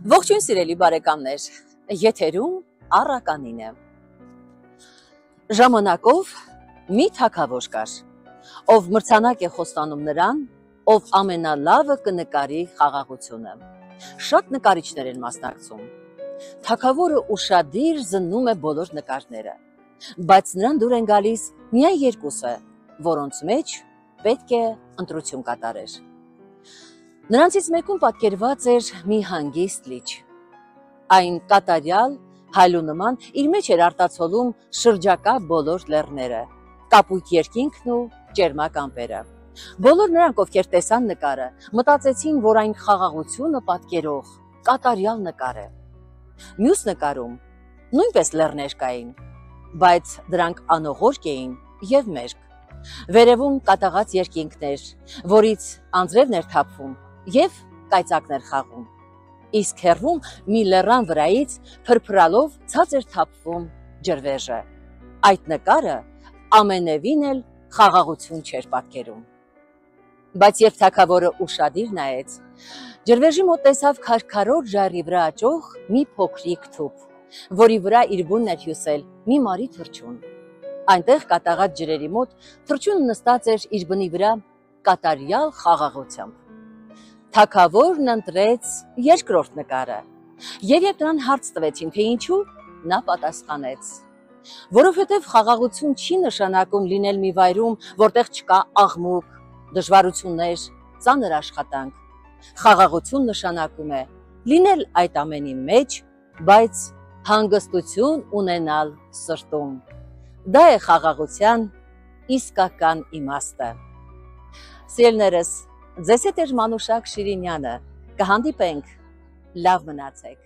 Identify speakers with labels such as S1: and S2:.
S1: Ողջույն սիրելի բարեկամներ, եթերում առականին է։ Ժամանակով մի թագավոր կար, ով մրցանակ է խոստանում նրան, ով ամենալավը կնկարի խաղաղությունը։ Շատ նկարիչներ են մասնակցում։ Թագավորը ուշադիր զննում է բոլոր նկարները, բայց նրան դուր են գալիս միայն երկուսը, որոնց մեջ պետք է ընտրություն կատարեր։ Նրանցից մեկում պատկերված էր մի հանգիստ լիճ։ Այն կատարյալ հայլու նման իր մեջ էր արտացոլում շրջակա բոլոր լեռները, կապույտ երկինքն ու ճերմակ ամպերը։ Բոլոր նրանք, ովքեր տեսան նկարը, մտածեցին, որ այն խաղաղությունը պատկերող կատարյալ նկար է։ Մյուս նկարում նույնպես լեռներ կային, բայց դրանք անողորկ էին և մերկ։ Վերևում կատաղած երկինքներ, որից անձրևն էր թափվում և կայծակներ խաղում, իսկ հեռվում մի լեռան վրայից փրփրալով ցած էր թափվում ջրվեժը։ Այդ նկարը ամենևին էլ խաղաղություն չէր պատկերում։ Բայց երբ թագավորը ուշադիր նայեց, ջրվեժի մոտ տեսավ քարքարոտ ժայռի վրա աճող մի փոքրիկ թուփ, որի վրա իր բունն էր հյուսել մի մարի թռչուն։ Այնտեղ կատաղած ջրերի մոտ թռչունը նստած էր իր բնի վրա կատարյալ խաղաղությամբ։ Թագավորն ընտրեց երկրորդ նկարը, և երբ նրան հարց տվեցին, թե ինչու, նա պատասխանեց. որովհետև խաղաղություն չի նշանակում լինել մի վայրում, որտեղ չկա աղմուկ, դժվարություններ, ծանր աշխատանք։ Խաղաղություն նշանակում է լինել այդ ամենի մեջ, բայց հանգստություն ունենալ սրտում։ Դա է խաղաղության իսկական իմաստը։ Սիրելիներս, ձեզ հետ է Մանուշակ Շիրինյանը, կհանդիպենք, լավ մնացեք։